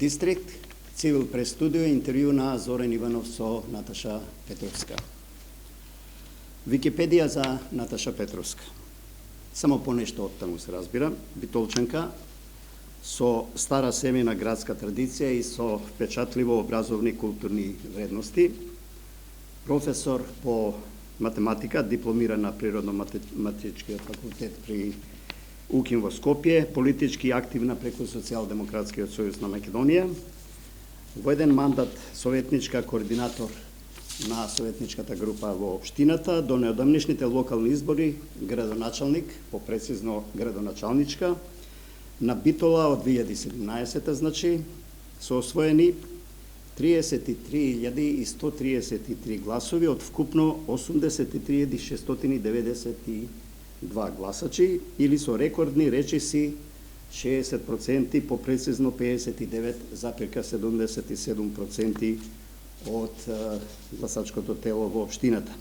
Дистрикт, Цивил прес студио, интервју на Зорен Иванов со Наташа Петровска. Википедија за Наташа Петровска. Само понешто од таму се разбира, битолченка, со стара семејна градска традиција и со впечатливо образовни културни вредности, професор по математика, дипломира на Природно-математичкиот факултет при УКИМ во Скопје, политички активна преку Социјалдемократскиот сојуз на Македонија, во еден мандат советничка координатор на советничката група во општината, до неодамнешните локални избори, градоначалник, попрецизно градоначалничка, на Битола од 2017, значи, со освоени 33.133 гласови од вкупно 83.692 гласачи, или со рекордни речиси 60%, попрецизно 59,77% од гласачкото тело во општината.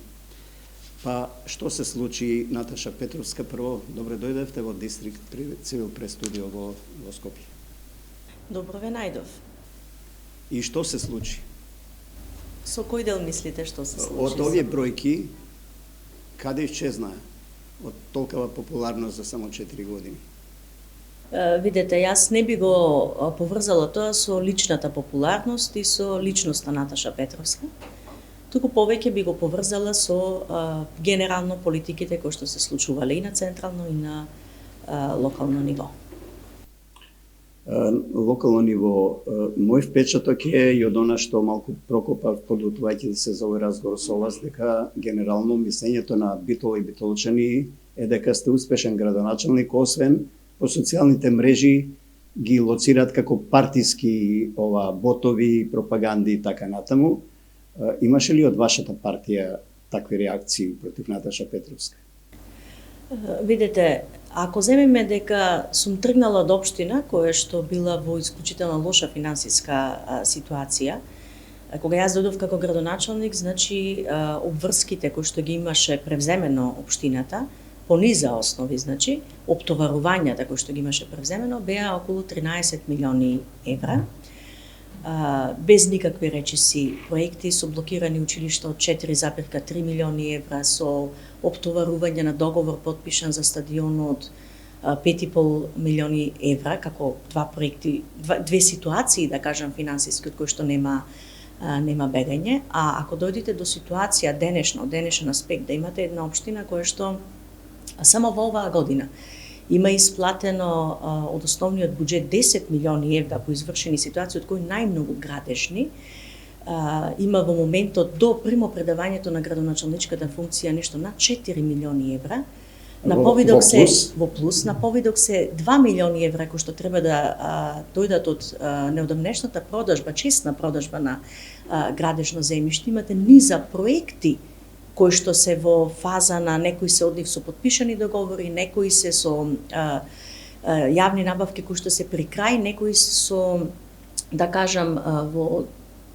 Па, што се случи, Наташа Петровска? Прво, добре дојдевте во Дистрикт Цивил прес студио во Скопје. Добро ве најдов. И што се случи? Со кој дел мислите што се случи? Од овие бројки, каде исчезнаа од толкова популарност за само 4 години? Видете, јас не би го поврзала тоа со личната популарност и со личноста Наташа Петровска, туку повеќе би го поврзала со генерално политиките кои што се случувале и на централно и на локално ниво. Локално ниво, мој впечаток е и од она што малку прокопав подготвувајќи се за овој разговор со вас, дека генерално мислењето на Битола и битолчани е дека сте успешен градоначалник, освен по социјалните мрежи ги лоцираат како партиски ботови, пропаганди и така натаму. Имаше ли од вашата партија такви реакции против Наташа Петровска? Видете, ако земеме дека сум тргнала од општина која што била во исклучително лоша финансиска ситуација, кога јас дојдов како градоначалник, значи обврските кои што ги имаше превземено општината, по низа основи, значи, оптоварувањата кои што ги имаше превземено, беа околу 13 милиони евра, без никакви речиси проекти, со блокирани училишта од 4,3 милиони евра, со оптоварување на договор подпишан за стадионот 5,5 милиони евра, како два проекти, две ситуации, да кажам, финансиски, од кои што нема бегање. А ако дојдете до ситуација денешен аспект, да имате една општина која што само во оваа година има исплатено од основниот буџет 10 милиони евра по извршени ситуации, од кои најмногу градешни. Има во моментот до примопредавањето на градоначалничката функција нешто над 4 милиони евра. Во плюс, на повидок се 2 милиони евра кои што треба да дојдат од неодамнешната продажба, честна продажба на градешно земјиште. Имате низа проекти кои што се во фаза на некои се од нив со подпишани договори, некои се со јавни набавки кои што се при крај, некои со, да кажам, во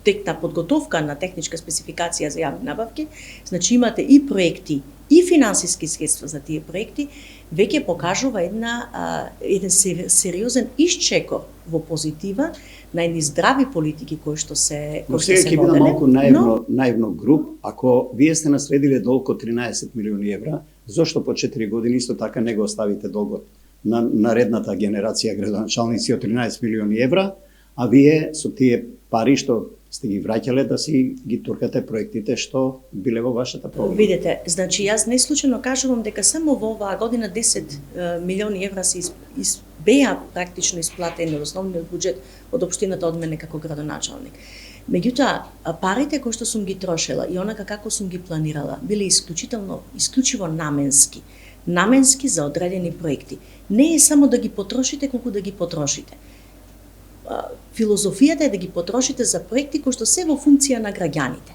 тек на подготовка на техничка спецификација за јавни набавки. Значи имате и проекти и финансиски средства за тие проекти, веќе покажува еден сериозен исчекор во позитива на едни здрави политики кои што се воделе. Но сега ќе биде малку наивно груп, ако вие сте наследиле долг од 13 милиони евра, зошто по 4 години исто така не го оставите долгот на наредната генерација градоначалници од 13 милиони евра, а вие со тие пари што сте ги враќале да си ги туркате проектите што биле во вашата програма? Видете, значи јас не случајно кажувам дека само во оваа година 10 милиони евра се беа практично исплатени од основниот буџет од општината од мене како градоначалник. Меѓутоа, парите кои што сум ги трошела и онака како сум ги планирала, биле исклучиво наменски за одредени проекти. Не е само да ги потрошите колку да ги потрошите. Филозофијата е да ги потрошите за проекти кои што се во функција на граѓаните.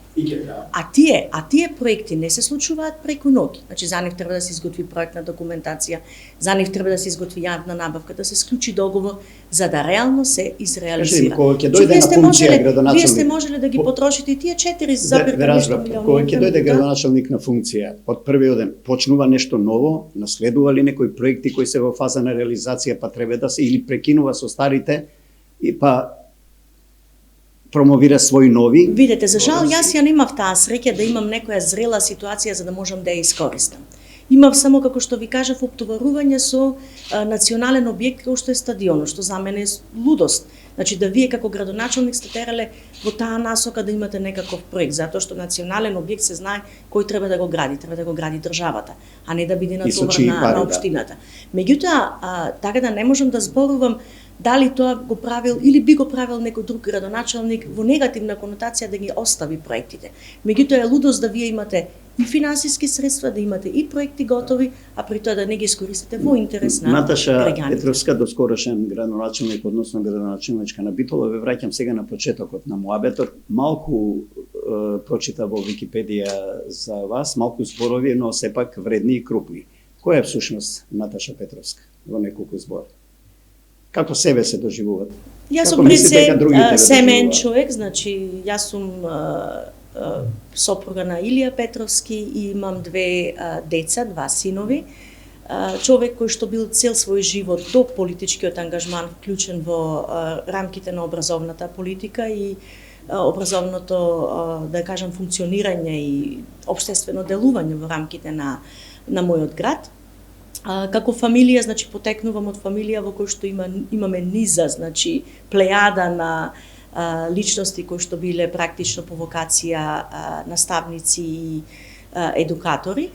А тие проекти не се случуваат преку ноќ. Значи за нив треба да се изготви проектна документација, за нив треба да се изготви јавна набавка, да се склучи договор за да реално се изреализира. Кога ќе дојде на функција градоначалник, вие сте можеле да ги потрошите и тие 4,3 милиони. Кога ќе дојде градоначалник на функција, од првиот ден почнува нешто ново, наследува ли некои проекти кои се во фаза на реализација, па треба да се или прекинува со старите, и па промовира свои нови. Видете, за жал, јас ја немав таа среќа да имам некоја зрела ситуација за да можам да ја искористам. Имав само, како што ви кажав, оптоварување со национален објект кој што е стадионот, што за мене е лудост. Значи да вие како градоначалник сте терале во таа насока да имате некаков проект, затоа што национален објект се знае кој треба да го гради државата, а не да биде натоварена на општината. Меѓутоа, така да не можам да зборувам дали тоа го правил или би го правил некој друг градоначалник во негативна конотација да ги остави проектите. Меѓутоа е лудост да вие имате и финансиски средства, да имате и проекти готови, а при тоа да не ги искористите во интерес на Наташа Петровска, доскорошен градоначалник, односно градоначалничка на Битола, ве враќам сега на почетокот на муабетот. Малку прочита во Википедија за вас, малку зборови, но сепак вредни и крупни. Која е всушност Наташа Петровска во неколку збори? Како себе се доживуват? Јас сум пред се семеен човек, значи јас сум сопруга на Илија Петровски и имам две деца, два синови. Човек кој што бил цел свој живот до политичкиот ангажман вклучен во рамките на образовната политика и образовното, да кажам, функционирање и општествено делување во рамките на мојот град. Како фамилија, значи потекнувам од фамилија во кој што имаме низа, значи плејада на личности кои што биле практично по вокација наставници и едукатори.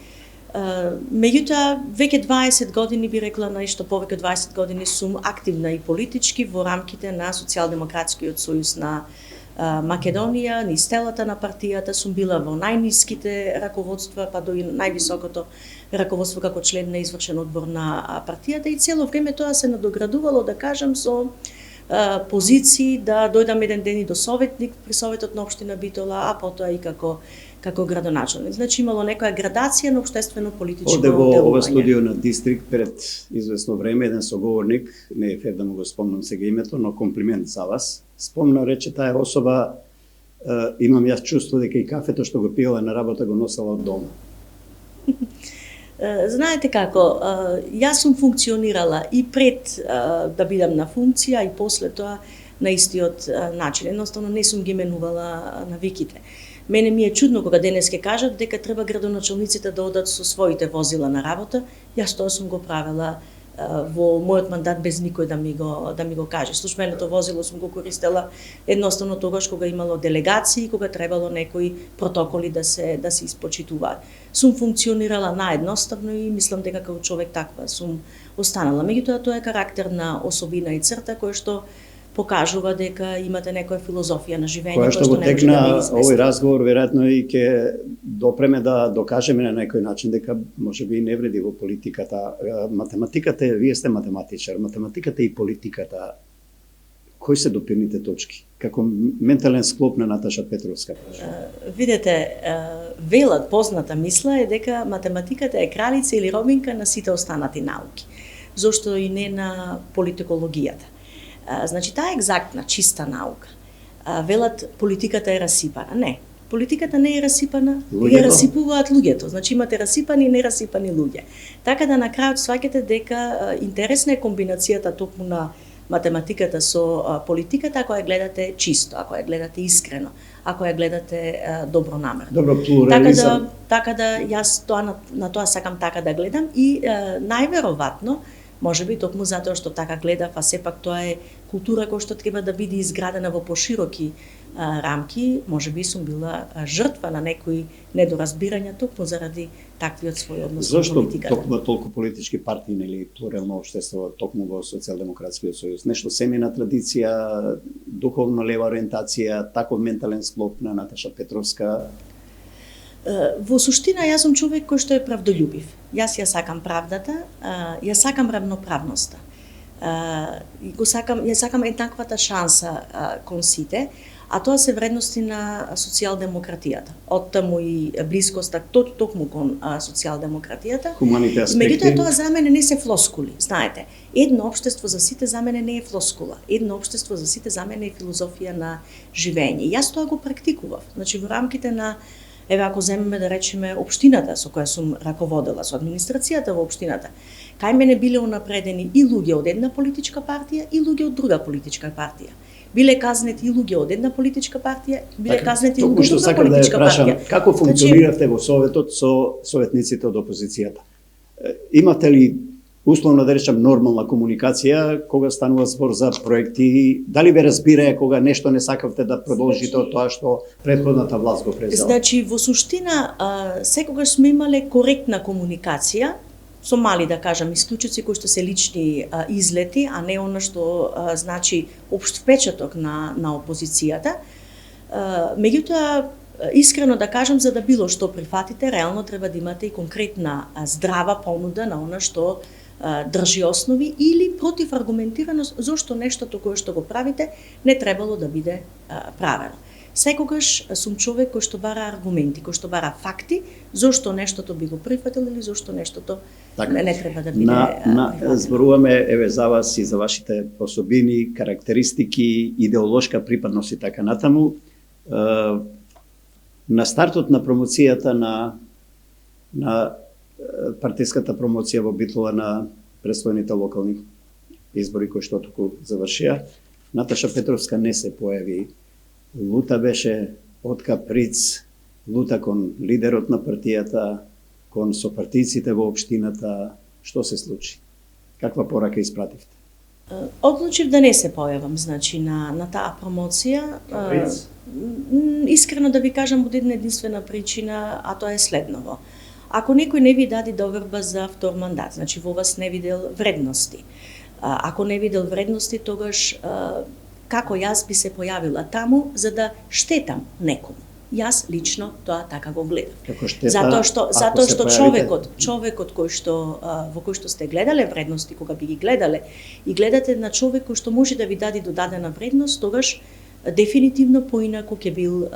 Меѓутоа, веќе 20 години би рекла нешто повеќе од 20 години сум активна и политички во рамките на Социјалдемократскиот сојуз на Македонија, низ телата на партијата, сум била во најниските раководства, па до и највисокото раководство како член на извршен одбор на партијата и цело време тоа се надоградувало, да кажам, со позиции да дојдам еден ден и до советник при Советот на општина Битола, а потоа и како градоначалник. Значи имало некоја градација на општествено-политичко делување. Во ова студио на Дистрикт пред известно време еден соговорник, не е фер да му го спомнам сега името, но комплимент за вас. Спомна, рече таа особа, имам јас чувство дека и кафето што го пиела на работа го носела од дома. Знаете како, јас сум функционирала и пред да бидам на функција и после тоа на истиот начин. Едноставно не сум ги менувала навиките. Мене ми е чудно кога денес ке кажат дека треба градоначалниците да одат со своите возила на работа. Јас тоа сум го правела во мојот мандат без никој да ми го каже. Службеното возило сум го користела едноставно тогаш кога имало делегации, кога требало некои протоколи да се испочитуваат. Сум функционирала наедноставно и мислам дека како човек таква сум останала. Меѓутоа тоа е карактерна особина и црта која што покажува дека имате некоја филозофија на живење која што го текна овој разговор веројатно и ќе допреме да докажеме на некој начин дека можеби и не вреди во политиката. Математиката, вие сте математичар, математиката и политиката, кои се допирните точки? Како ментален склоп на Наташа Петровска? Видете, велат позната мисла е дека математиката е кралица или робинка на сите останати науки. Зошто и не на политикологијата. Значи, таа е екзактна, чиста наука. Велат, политиката е расипана. Не, политиката не е расипана, ја расипуваат луѓето. Значи, имате расипани и нерасипани луѓе. Така да на крајот сваќате дека интересна е комбинацијата токму на математиката со политиката, ако ја гледате чисто, ако ја гледате искрено, ако ја гледате добронамерно. Добро, плурализам. Така да јас на тоа сакам така да гледам и најверојатно можеби токму затоа што така гледав, а сепак тоа е култура која што треба да биде изградена во пошироки рамки, можеби сум била жртва на некои недоразбирања токму заради таквиот свој однос со политиката. Зошто токму толку политички партии или плурално општество токму во Социјалдемократскиот сојуз? Нешто семејна традиција, духовно лева ориентација, таков ментален склоп на Наташа Петровска? Во суштина, јас сум човек кој што е правдолюбив. Јас ја сакам правдата, ја сакам равноправноста. Ја сакам еднаквата шанса кон сите, а тоа се вредности на социјалдемократијата. Од таму и блискоста токму кон социјалдемократијата. Хуманите аспекти. Меѓутоа тоа за мене не се флоскули, знаете. Едно општество за сите за мене не е флоскула. Едно општество за сите за мене е филозофија на живење. Јас тоа го практикував. Значи во рамките на еве ако земеме да речеме општината со која сум раководела, со администрацијата во општината, кај мене биле унапредени и луѓе од една политичка партија и луѓе од друга политичка партија. биле казнети и луѓе од една политичка партија, биле казнети и токму луѓе што од друга сакам да ја политичка прашам, партија. како функциониравте во Советот со советниците од опозицијата? Имате ли, условно да речам, нормална комуникација кога станува збор за проекти? Дали ве разбирае кога нешто не сакавте да продолжите од тоа што претходната власт го презела? Значи, во суштина, секогаш сме имале коректна комуникација, со мали, да кажам, исклучици кои што се лични излети, а не она што значи општ впечаток на опозицијата. Меѓутоа, искрено да кажам, за да било што прифатите, реално треба да имате и конкретна здрава понуда на она што држи основи или противаргументирано зошто нештото кое што го правите не требало да биде правено. Секогаш сум човек кој што бара аргументи, кој што бара факти, зошто нештото би го прифатил или зошто нештото не треба да биде прифатено. Зборуваме еве за вас и за вашите особини, карактеристики, идеолошка припадност и така натаму. На стартот на промоцијата на партиската промоција во Битола на предстојните локални избори кои што току завршија, Наташа Петровска не се појави. Лута беше од каприц, лута кон лидерот на партијата, кон сопартиците во општината. Што се случи? Каква порака испративте? Одлучив да не се појавам, значи, на таа промоција. Каприц? Искрено да ви кажам, од една единствена причина, а тоа е следново. Ако некој не ви даде доверба за втор мандат, значи во вас не видел вредности. Ако не видел вредности, тогаш како јас би се појавила таму за да штетам некому. Јас лично тоа така го гледам. Како штета, затоа што човекот кој што во кој што сте гледале вредности, кога би ги гледале и гледате на човек кој што може да ви даде додадена вредност, тогаш дефинитивно поинаку ќе бил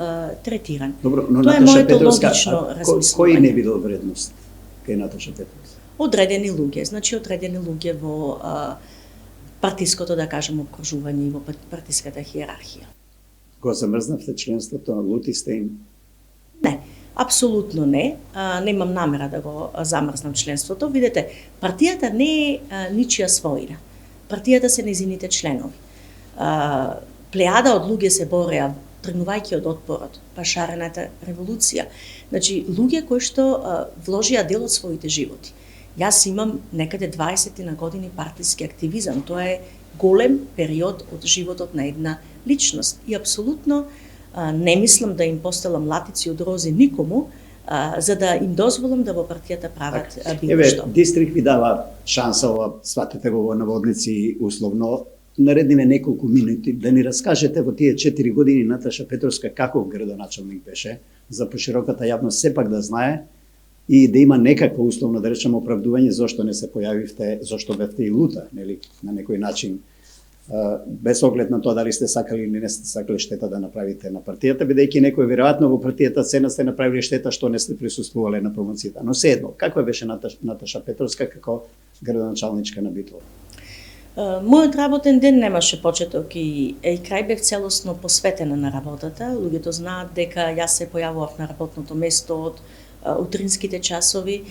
третиран. Добро, но тоа е Наташа моето Петровска, логично размислување. Кој не видел вредност кај Наташа Петровска? Одредени луѓе, значи одредени луѓе во партиското, да кажем, обкружување и во партиската хиерархија. Го замрзнавте членството, лутисте им? Не, апсолутно не. Немам намера да го замрзнам членството. Видете, партијата не е ничија својна. Партијата се незините членови. Плејада од луѓе се бореа, тргнувајќи од отпорот, па шарената револуција. Значи, луѓе кои што вложија дел од своите животи. Јас имам некаде 20 на години партиски активизам. Тоа е голем период од животот на една личност. И апсолутно не мислам да им постелам латици од рози никому, за да им дозволам да во партијата прават било што. Еве, Дистрикт ви дава шанса, ова сватете го во наводници условно, наредниме неколку минути да ни раскажете во тие 4 години Наташа Петровска каков градоначалник беше, за пошироката јавност сепак да знае и да има некакво условно да речеме оправдување зошто не се појавивте, зошто бевте и лута, нели, на некој начин, без оглед на тоа дали сте сакали или не сте сакали штета да направите на партијата, бидејќи некој веројатно во партијата цена сте направили штета што не сте присуствувале на промоцијата. Но седно, каква беше Наташа Петровска како градоначалничка на Битола? Мојот работен ден немаше почеток и крај бев целосно посветена на работата. Луѓето знаат дека јас се појавував на работното место од утринските часови,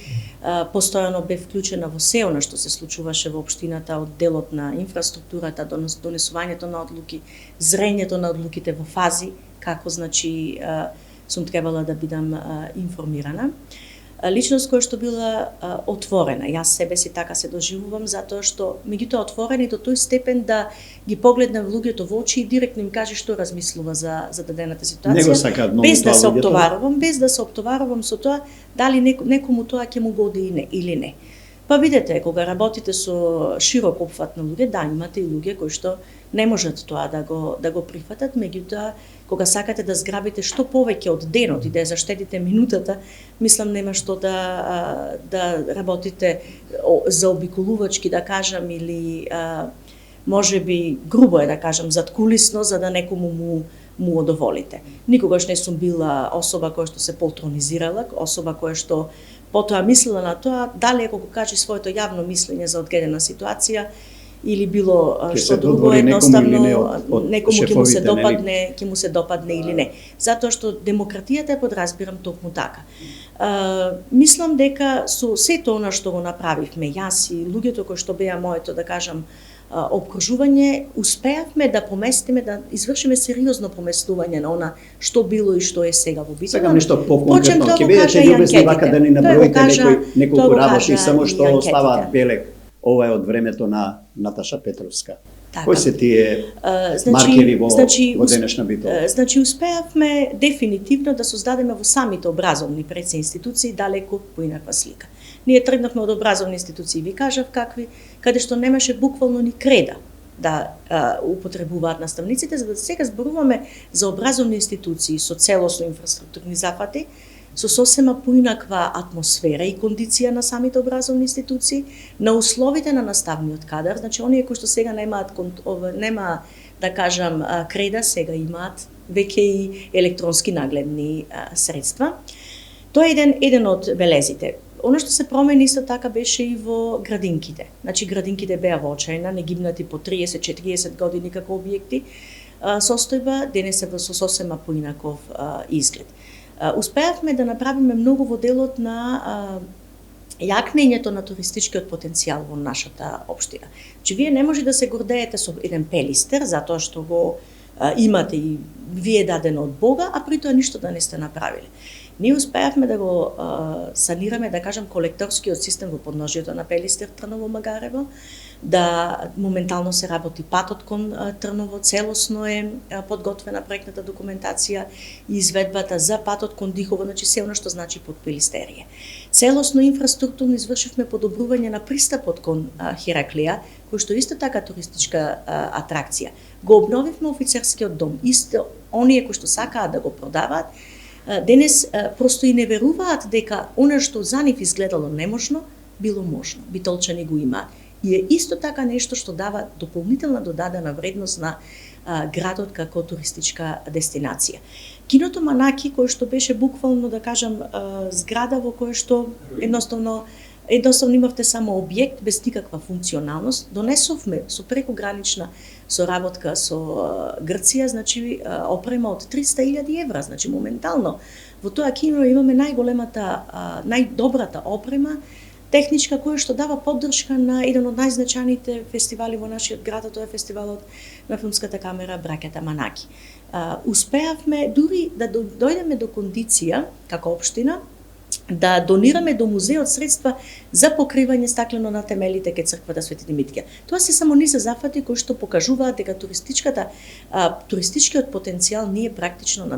постојано бев вклучена во се она што се случуваше во општината, од делот на инфраструктурата, донесувањето на одлуки, зрењето на одлуките во фази, како значи сум требала да бидам информирана. Личност која што била отворена. Јас себе си така се доживувам, затоа што меѓутоа отворена и до тој степен да ги погледнам луѓето во очи и директно им кажи што размислува за дадената ситуација, без да се оптоварувам, без да се оптоварувам со тоа дали некому тоа ќе му годи или не. Па видете, кога работите со широк опфат на луѓе, да, имате и луѓе кои што не можат тоа да го прифатат, меѓутоа кога сакате да зграбите што повеќе од денот и да ја заштедите минутата, мислам нема што да работите заобиколувачки, да кажам, или можеби грубо е да кажам задкулисно за да некому му одоволите. Никогаш не сум била особа која што се полтронизирала, особа која што потоа мислела на тоа дали ако го кажи своето јавно мислење за одгледана ситуација или било што друго, едноставно некому ќе му се допадне или не. Затоа што демократијата ја подразбирам токму така. Мислам дека со сето она што го направивме јас и луѓето кои што беа моето, да кажам, опкружување, успеавме да поместиме, да извршиме сериозно поместување на она што било и што е сега во Битола. Сакам нешто по-конкретно. Ќе бидете љубезни вака да ни наброите неколку работи, само што оставаат белег. Ова е од времето на Наташа Петровска. Така. Кои се тие маркери во денешна Битола? Значи, успеавме дефинитивно да создадеме во самите образовни предси институции далеку поинаква слика. Ние тргнавме од образовни институции, ви кажав какви, каде што немаше буквално ни креда да употребуваат наставниците, за да сега зборуваме за образовни институции со целосно инфраструктурни зафати, со сосема поинаква атмосфера и кондиција на самите образовни институции, на условите на наставниот кадар, значи оние кои што сега нема да кажам креда, сега имаат веќе и електронски нагледни средства. Тоа е еден од белезите. Оно што се промени исто така беше и во градинките. Значи градинките беа во очајна, негибнати по 30-40 години како објекти состојба, денес е со сосема поинаков изглед. Успеавме да направиме многу во делот на јакнењето на туристичкиот потенцијал во нашата општина. Че вие не може да се гордеете со еден Пелистер, затоа што го имате и вие дадено од Бога, а при тоа ништо да не сте направиле. Ние успеавме да го санираме, да кажам, колекторскиот систем во подножјето на Пелистер, Трново, Магарево, да моментално се работи патот кон Трново, целосно е подготвена проектната документација и изведбата за патот кон Дихово, значи се оно што значи под Пелистерие. Целосно инфраструктурно извршивме подобрување на пристапот кон Хераклија, кој што исто така туристичка атракција. Го обновивме офицерскиот дом, исто оние кои што сакаат да го продаваат, денес просто и не веруваат дека она што за нив изгледало неможно, било можно. Битолчани го имаат. И е исто така нешто што дава дополнителна додадена вредност на градот како туристичка дестинација. Киното Манаки, кој што беше буквално, да кажам, зграда во која што едноставно имавте само објект без никаква функционалност, донесовме со прекогранична соработка со Грција, значи опрема од 300.000 евра, значи моментално во тоа кино имаме најдобрата опрема техничка која што дава поддршка на еден од најзначајните фестивали во нашиот град, тоа е фестивалот на филмската камера Браќата Манаки. Успеавме дури да дојдеме до кондиција како општина да донираме до музеот средства за покривање стаклено на темелите кај црквата Свети Димитрија. Тоа се само низ зафати кои што покажуваат дека туристичкиот потенцијал ние практично во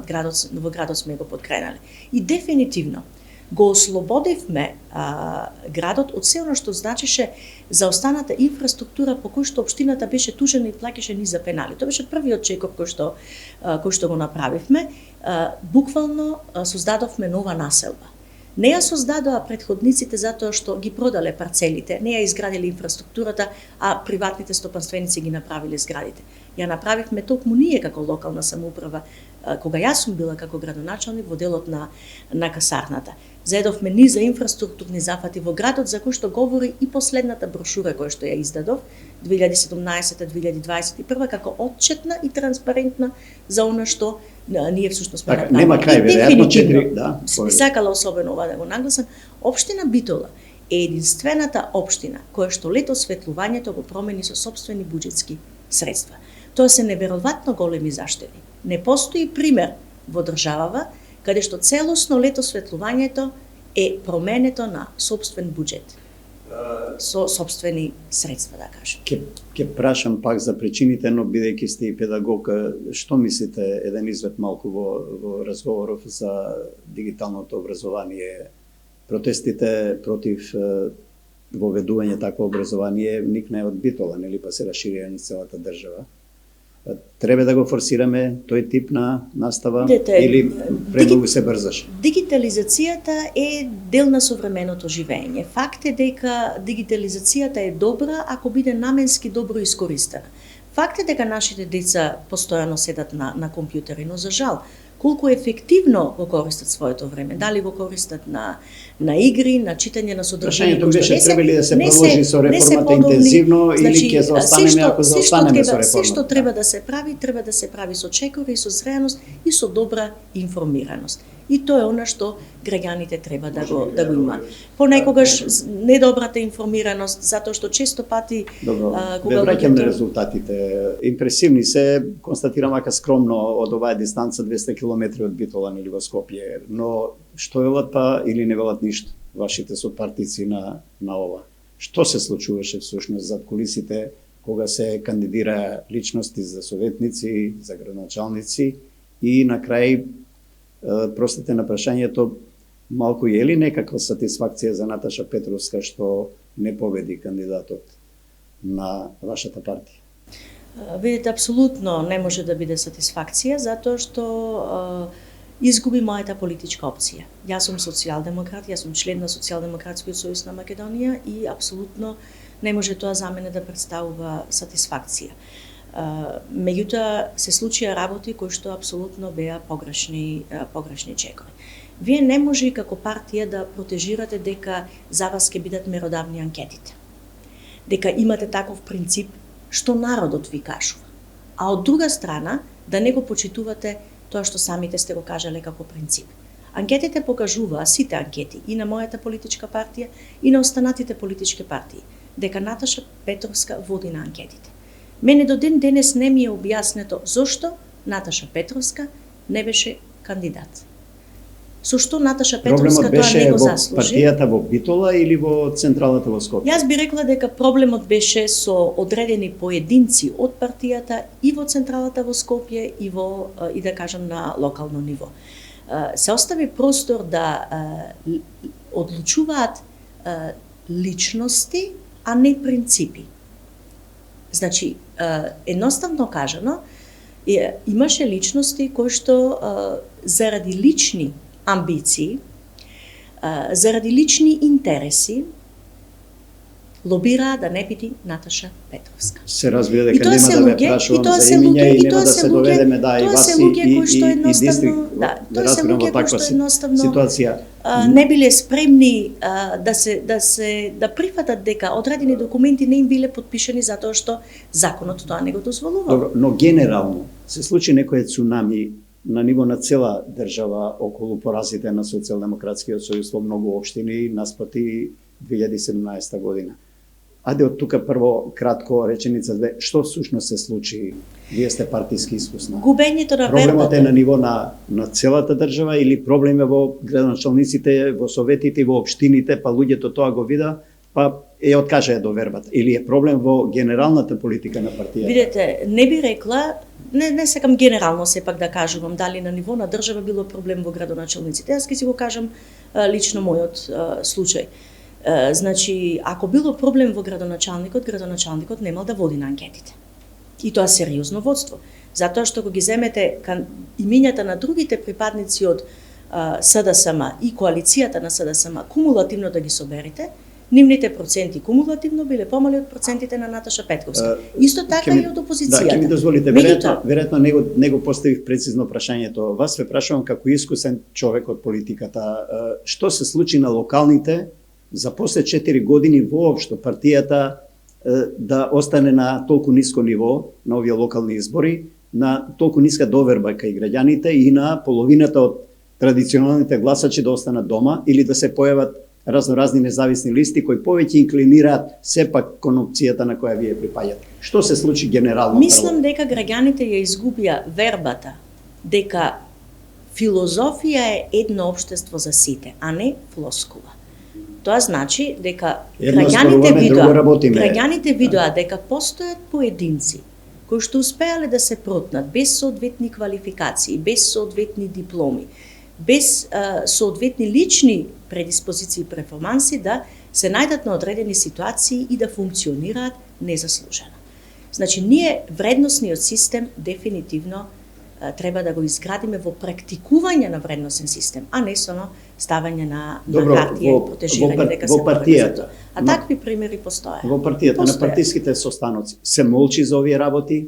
градот сме го подкренали. И дефинитивно го ослободивме градот од се оно што значеше за останата инфраструктура по кој што општината беше тужена и плаќаше ни за пенали. Тоа беше првиот чекор кој што го направивме. Буквално создадовме нова населба. Не ја создадоа претходниците затоа што ги продале парцелите, не ја изградиле инфраструктурата, а приватните стопанственици ги направиле зградите. Ја направивме токму ние како локална самоуправа, кога јас сум била како градоначалник во делот на касарната. Заедовме низ за инфраструктурни зафати во градот, за кој што говори и последната брошура која што ја издадов 2017-2021 како отчетна и транспарентна за она што ние всушност сме направили. Нема крај, веројатно 4, да. Сакала особено ова да го нагласам. Општина Битола е единствената општина која што лето осветлувањето го промени со сопствени буџетски средства. Тоа се неверојатно големи заштеди. Не постои пример во државава каде што целосно лето осветлувањето е променето на сопствен буџет. Со сопствени средства, да кажем. Ќе прашам пак за причините, но бидејќи сте и педагог, што мислите, еден извед малку во разговоров за дигиталното образование, протестите против воведување такво образование никне од Битола, нели, па се расширија низ целата држава. Треба да го форсираме тој тип на настава или премногу се брзаш? Дигитализацијата е дел на современото живење. Факт е дека дигитализацијата е добра ако биде наменски добро искористена. Факт е дека нашите деца постојано седат на компјутери, но за жал, колку ефективно го користат своето време, дали го користат на игри, на читање на содржање, што беше требали да се продолжи со реформата интензивно или ќе заостанеме ако заостанеме со реформата. Се што треба да се прави со чекори, со зреаност и со добра информираност. И тоа е она што граѓаните треба да го имаат. Понекогаш недобрата информираност, затоа што често пати Добро, кога враќам на резултатите. Импресивни се, констатирам мака скромно од оваа дистанца 200 км од Битола или во Скопје, но што велат па или не велат ништо вашите сопартици на ова? Што се случуваше всушност зад кулисите кога се кандидираа личности за советници, за градоначалници и на крај простите на прашањето, малку е ли некаква сатисфакција за Наташа Петровска што не победи кандидатот на вашата партија? Видите, апсолутно не може да биде сатисфакција, затоа што изгуби мојата политичка опција. Јас сум социјалдемократ, јас сум член на Социјалдемократскиот сојуз на Македонија и апсолутно не може тоа за мене да представува сатисфакција. Меѓутоа се случија работи кои што апсолутно беа погрешни чекови. Вие не може и како партија да протежирате дека за вас ќе бидат меродавни анкетите. Дека имате таков принцип што народот ви кажува. А од друга страна да не го почитувате тоа што самите сте го кажале како принцип. Анкетите покажуваа, сите анкети, и на мојата политичка партија, и на останатите политички партии, дека Наташа Петровска води на анкетите. Мене до ден денес не ми е објаснето зошто Наташа Петровска не беше кандидат. Со што Наташа Петровска тоа не го заслужи. Проблемот беше во партијата во Битола или во централата во Скопје? Јас би рекла дека проблемот беше со одредени поединци од партијата и во централата во Скопје и да кажам на локално ниво. Се остави простор да одлучуваат личности, а не принципи. Значи, едноставно кажано, имаше личности кои што заради лични амбиции, заради лични интереси, лобираа да не биде Наташа Петровска. Се разбира дека нема да ве прашувам за имиња и нема да се доведеме и вас и дистрикт. Тоа се луѓе кои што едноставно ситуација не биле спремни да прифатат дека одредени документи не им биле подпишани затоа што законот тоа не го дозволува. Добро, но генерално се случи некој цунами на ниво на цела држава околу поразите на Социјалдемократскиот сојуз во многу општини наспати 2017 година. Ајде од тука прво кратко реченица две, што всушност се случи? Вие сте партиски искусна. Губењето на Проблемот вербата е на ниво на целата држава или проблем е во градоначалниците, во советите, во општините, па луѓето тоа го вида, па откажаа до вербата, или е проблем во генералната политика на партијата? Видете, не би рекла, не сакам генерално сепак да кажувам дали на ниво на држава било проблем во градоначалниците. Јас ќе си го кажам лично мојот случај. Значи, ако било проблем во градоначалникот немал да води на анкетите. И тоа сериозно водство. Затоа што го ги земете имињата на другите припадници од СДСМ и коалицијата на СДСМ кумулативно да ги соберете, нивните проценти кумулативно биле помали од процентите на Наташа Петровска. Исто така и од опозицијата. Да, ќе ми дозволите, веројатно не го поставив прецизно прашањето. Вас ве прашувам како искусен човек од политиката, што се случи на локалните за после 4 години воопшто партијата да остане на толку ниско ниво на овие локални избори, на толку ниска доверба кај граѓаните и на половината од традиционалните гласачи да останат дома или да се појават разноразни независни листи кои повеќе инклинираат сепак кон опцијата на која вие припаѓате. Што се случи генерално? Мислам дека граѓаните ја изгубија вербата дека филозофија е едно општество за сите, а не флоскула. Тоа значи дека граѓаните видоа дека постојат поединци кои што успеале да се протнат без соодветни квалификации, без соодветни дипломи, без соодветни лични предиспозиции и перформанси да се најдат на одредени ситуации и да функционираат незаслужено. Значи, ние вредносниот систем дефинитивно треба да го изградиме во практикување на вредносен систем, а не само ставање на хартија и протежирање дека се партијата. А такви примери постојат. Во партијата на партиските состаноци се молчи за овие работи,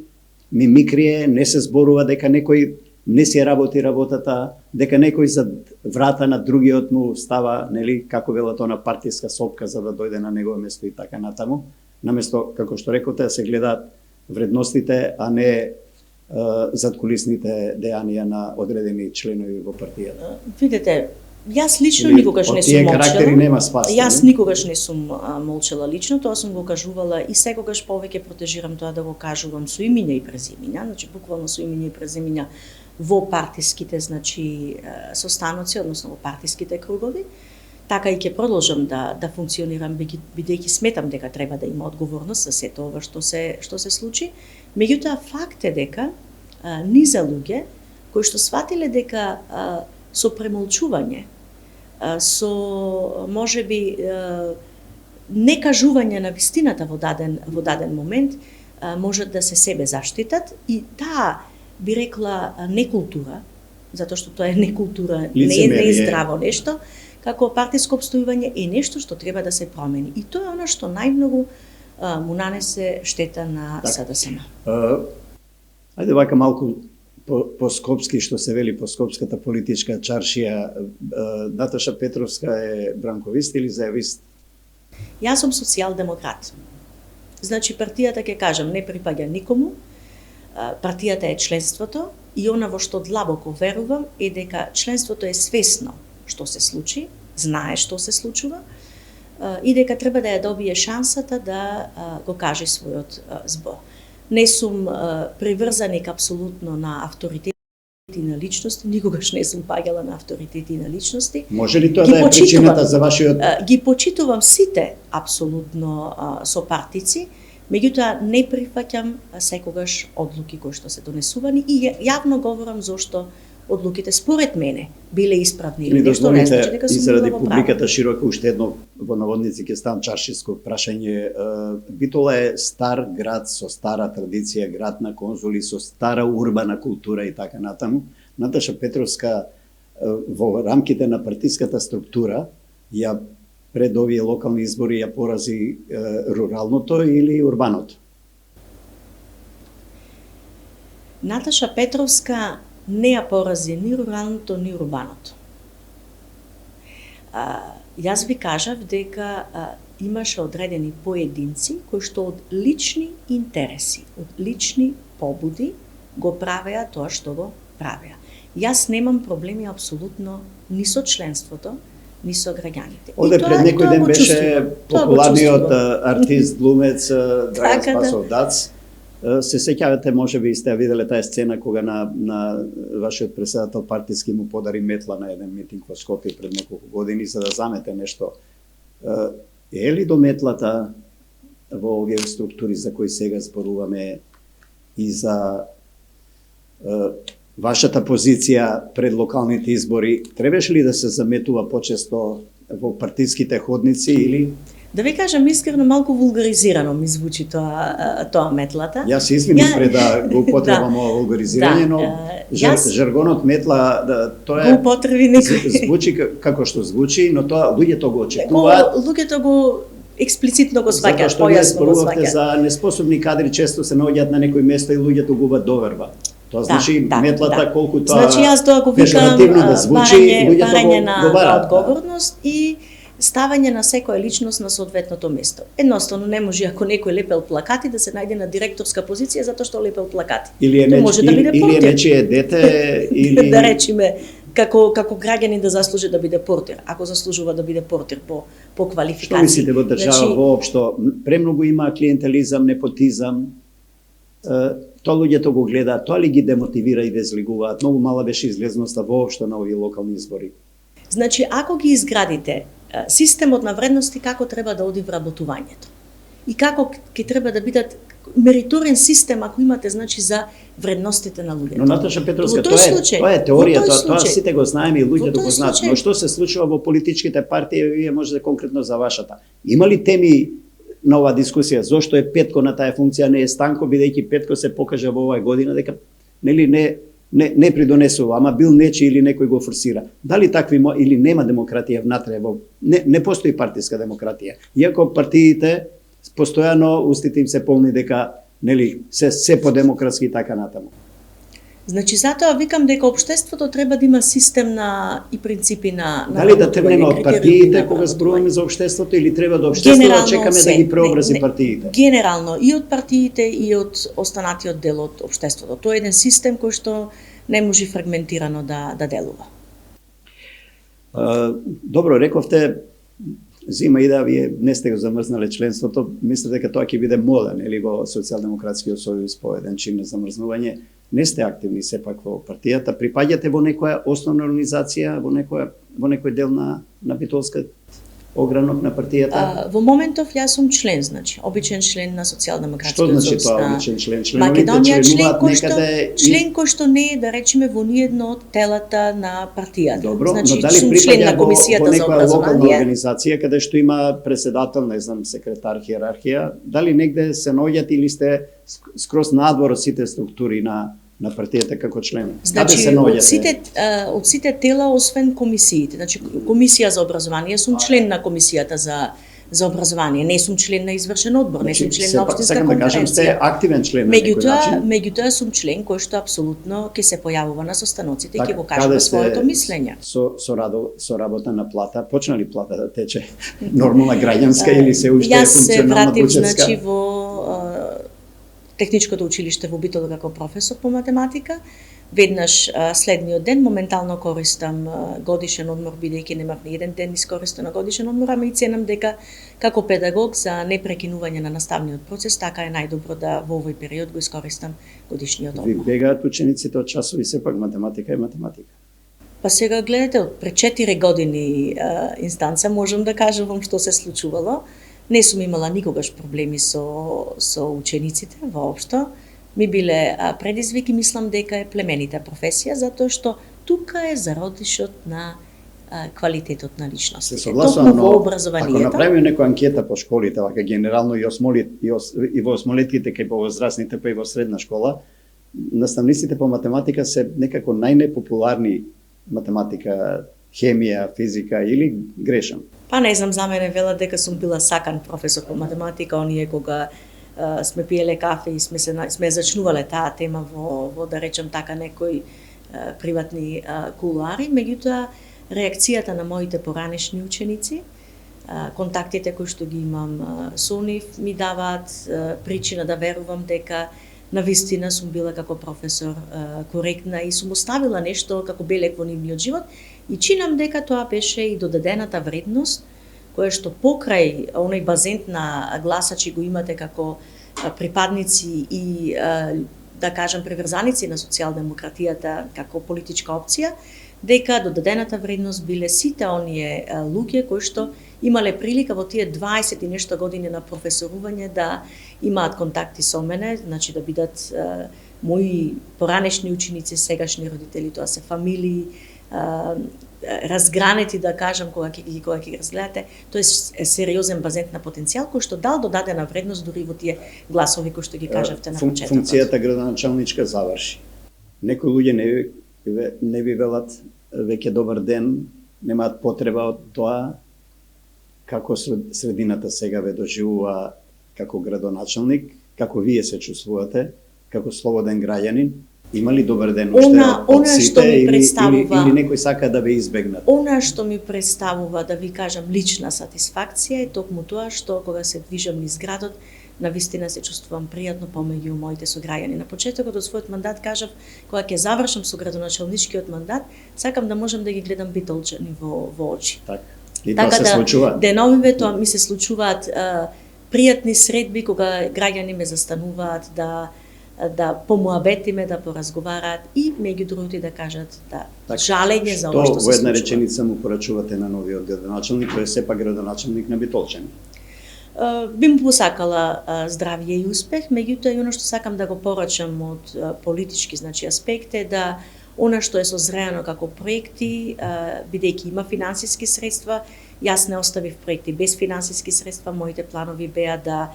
мимикрие, не се зборува дека некој не си работи работата, дека некој за врата на другиот му става, нели, како велат она партиска сопка за да дојде на негово место и така натаму. Наместо, како што рекоте, да се гледаат вредностите, а не задкулисните дејанија на одредени членови во партијата? Видете, јас лично никогаш не сум карактери нема спас. Јас никогаш не сум молчела лично, тоа сум го кажувала и секогаш повеќе протежирам тоа да го кажувам со имиња и презимиња, значи буквално со имиња и презимиња во партиските, значи состаноци, односно во партиските кругови. Така и ќе продолжам да функционирам бидејќи сметам дека треба да има одговорност за сето ова што се случи. Меѓутоа факт е дека низа луѓе кои што сватиле дека со премолчување, со можеби некажување на вистината во даден момент можат да се себе заштитат и таа би рекла некултура, затоа што тоа е некултура, не е здраво нешто, како партиско опстојување е нешто што треба да се промени. И тоа е она што најмногу му нанесе штета на СДСМ. Ајде вака малку по скопски, што се вели по скопската политичка чаршија, Наташа Петровска е бранковист или зајавист? Јас сум социјалдемократ. Значи партијата, ќе кажам, не припаѓа никому. Партијата е членството и она во што длабоко верувам е дека членството е свесно што се случи, знае што се случува и дека треба да ја добие шансата да го каже својот збор. Не сум приврзаник апсолутно на авторитети на личности, никогаш не сум паѓала на авторитети на личности. Може ли тоа да е причината за вашиот... Ги почитувам сите апсолутно сопартици, меѓутоа не прифаќам секогаш одлуки кои што се донесувани и јавно говорам зошто одлуките според мене биле исправни или нешто не значи дека сум заради публиката широко уште едно во наводници ќе ставам чаршиско прашање. Битола е стар град со стара традиција, град на конзули со стара урбана култура и така натаму. Наташа Петровска во рамките на партиската структура ја пред овие локални избори ја порази руралното или урбаното? Наташа Петровска не ја порази ни руралното, ни урбаното. Јас ви кажав дека имаше одредени поединци кои што од лични интереси, од лични побуди го правеа тоа што го правеа. Јас немам проблеми апсолутно ни со членството, ни со граѓаните. Оде пред некој ден беше популарниот артист, глумец Драјан Спасов Дац. Се сеќавате, може би сте виделе таа сцена кога на вашиот председател партиски му подари метла на еден митинг во Скопје пред неколку години за да замете нешто. Е ли до метлата во овие структури за кои сега зборуваме и за вашата позиција пред локалните избори, требаше ли да се заметува почесто во партиските ходници или... Да ви кажам искрено, малку вулгаризирано ми звучи тоа метлата. Јас се извинив пред да го употребам ова вулгаризирање, но жаргонот метла, тоа го употреби некој. Звучи како што звучи, но тоа луѓето го очекуваат. Луѓето го експлицитно го сваќаат, појасно го сваќаат. Затоа што зборувавте за неспособни кадри, често се наоѓаат на некој место и луѓето губат доверба. Тоа значи метлата колку тоа значи јас тоа го викам барање на одговорност и ставање на секоја личност на соодветното место. Едноставно не може ако некој лепел плакати да се најде на директорска позиција затоа што лепел плакати. Или е нечие дете или да речеме како граѓанин да заслужи да биде портир, ако заслужува да биде портир по квалификација. Што мислите во држава воопшто премногу има клиентелизам, непотизам? Тоа луѓето го гледаат, тоа ли ги демотивира и дезлигуваат? Многу мала беше излезноста воопшто на овие локални избори. Значи, ако ги изградите системот на вредности како треба да оди вработувањето и како ќе треба да бидат мериторен систем ако имате значи за вредностите на луѓето. Но Наташа Петровска, тоа е теорија, тоа сите го знаеме и луѓето го знаат, но што се случува во политичките партии, вие можете конкретно за вашата. Има ли теми на оваа дискусија? Зошто е Петко на таа функција, не е Станко, бидејќи Петко се покажа во оваа година дека нели не придонесува, ама бил нечи или некој го форсира. Дали такви или нема демократија внатре во не постои партиска демократија. Иако партиите постојано устите им се полни дека нели се подемократски и така натаму. Значи затоа викам дека општеството треба да има систем на и принципи на Дали да тргнеме од партиите на кога зборуваме за општеството или треба до Генерално општеството чекаме се, да ги преобрази не, партиите? Генерално и од партиите и од останатиот дел од општеството. Тоа е еден систем кој што не може фрагментирано да делува. Добро, рековте, зима и да вие не сте го замрзнале членството, мислите дека тоа ќе биде мода, нели, во Социјалдемократскиот сојуз по еден чин на замрзнување. Не сте активни сепак во партијата, припаѓате во некоја основна организација, во некој дел на битолска огранок на партијата? Во моментов јас сум член, значи, обичен член на Социјалдемократскиот сојуз. Што значи тоа обичен член? Македонија, член кој што не е, да речеме, во ниедно од телата на партијата. Добро, значи, но дали сум член на комисијата за некоја локална образование. организација каде што има председател, не знам, секретар, хиерархија, дали негде се наоѓате или сте скроз надвор од сите структури на партијата како член? Значи, се наоѓате? од сите тела, освен комисиите. Значи, комисија за образование, сум член на комисијата за образование. Не сум член на извршен одбор, не сум член на општинска конференција. Сакам да кажам, сте активен член на некој начин. Меѓутоа сум член кој што апсолутно ќе се појавува на состаноците и ќе го кажува своето мислење. Со работа на плата, почна ли плата да тече нормална граѓанска или се уште Јас се функционална вратив, буџетска? значи, во техничкото училиште во Битол како професор по математика. Веднаш следниот ден моментално користам годишен одмор, бидејќи немав ни еден ден искористен на годишен одмор, ама и ценам дека како педагог за непрекинување на наставниот процес, така е најдобро да во овој период го искористам годишниот одмор. Ви бегаат учениците од часови сепак математика и математика. Па сега гледате, од пред 4 години инстанца можам да кажувам што се случувало. Не сум имала никогаш проблеми со учениците воопшто. Ми биле предизвик и мислам дека е племенита професија, затоа што тука е зародишот на квалитетот на личност. Се согласувам, но ако направиме некоја анкета по школите, вака генерално и во осмолетките кај повозрастните, па и во средна школа, наставниците по математика се некако најнепопуларни математика, хемија, физика или грешам? Па не знам, за мене велат дека сум била сакан професор по математика, оние кога сме пиеле кафе и сме зачнувале таа тема во да речем така некои приватни кулуари, меѓутоа реакцијата на моите поранешни ученици, контактите кои што ги имам со нив ми даваат причина да верувам дека навистина сум била како професор коректна и сум оставила нешто како белег во нивниот живот и чинам дека тоа беше и додадената вредност која што покрај оној базент на гласачи го имате како припадници и да кажам приврзаници на социјалдемократијата како политичка опција, дека додадената вредност биле сите оние луѓе кои што имале прилика во тие 20 и нешто години на професорување да имаат контакти со мене, значи да бидат мои поранешни ученици, сегашни родители, тоа се фамилии, разгранети, да кажам, кога ќе ги разгледате, тоа е сериозен базент на потенцијал кој што дал додадена вредност дури во тие гласови кои што ги кажавте на почетокот. Функцијата градоначалничка заврши. Некои луѓе не ви велат веќе добар ден, немаат потреба од тоа. Како средината сега ве доживува како градоначалник, како вие се чувствувате, како слободен граѓанин? Има ли добар ден уште од сите или некој сака да ве избегнат? Она што ми представува, да ви кажам, лична сатисфакција е токму тоа што кога се движам низ градот, навистина се чувствувам пријатно помеѓу моите сограѓани. На почетокот од својот мандат кажав, кога ќе завршам со градоначалничкиот мандат, сакам да можам да ги гледам битолчани во очи. И тоа се случува? Деновиве тоа ми се случуваат пријатни средби кога граѓани ме застануваат да помуабетиме, да поразговараат и меѓу другото да кажат жалење за ова што се случува. Што во една реченица му порачувате на новиот градоначалник, тој е сепак градоначалник на Битолчани? Би му посакала здравје и успех, меѓутоа и оно што сакам да го порачам од политички аспект е да она што е созреано како проекти, бидејќи има финансиски средства, јас не оставив проекти без финансиски средства, моите планови беа да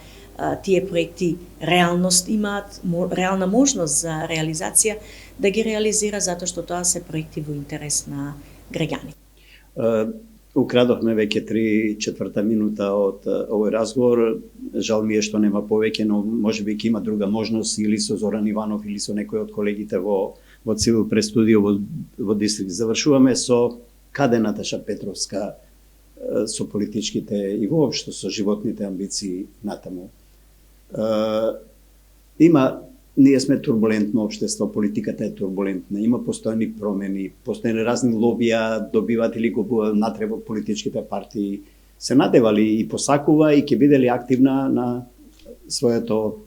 тие проекти реалност имаат, реална можност за реализација, да ги реализира затоа што тоа се проекти во интерес на граѓани. Украдовме веќе 3/4 минута од овој разговор. Жал ми е што нема повеќе, но можеби ќе има друга можност или со Зоран Иванов или со некој од колегите во во Цивил престудио во Дистрикт. Завршуваме со каде Наташа Петровска со политичките и воопшто со животните амбиции натаму. Ние сме турбулентно општество, политиката е турбулентна, има постојни промени, постојни разни лобија, добиват или губуваат натреб од политичките партии, се надевали и посакува и ќе биде ли активна на своето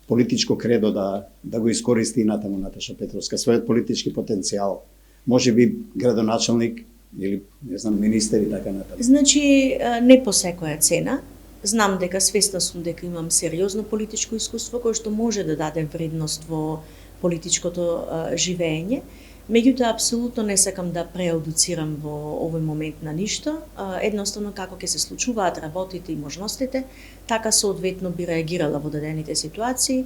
политичко кредо да го искористи и натаму Наташа Петровска, својот политички потенцијал. Може би градоначалник или не знам министер и така натаму. Значи не по секоја цена. Знам дека свесна сум дека имам сериозно политичко искуство кое што може да даде вредност во политичкото живење. Меѓутоа, апсолутно не сакам да преодуцирам во овој момент на ништо. Едноставно, како ќе се случуваат работите и можностите, така соодветно би реагирала во дадените ситуации.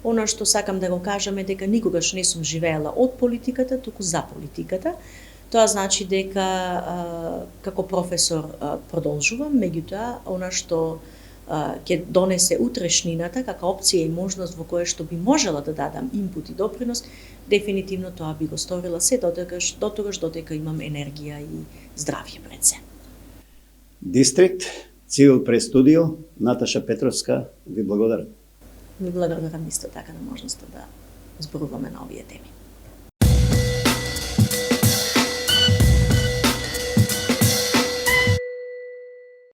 Она што сакам да го кажам е дека никогаш не сум живеела од политиката, туку за политиката. Тоа значи дека како професор продолжувам, меѓутоа, она што ќе донесе утрешнината како опција и можност во која што би можела да дадам инпут и допринос, дефинитивно тоа би го сторила се дотогаш додека имам енергија и здравје пред се. Дистрикт, Цивил престудио, Наташа Петровска, ви благодарам. Ви благодарам исто така на можноста да зборуваме на овие теми.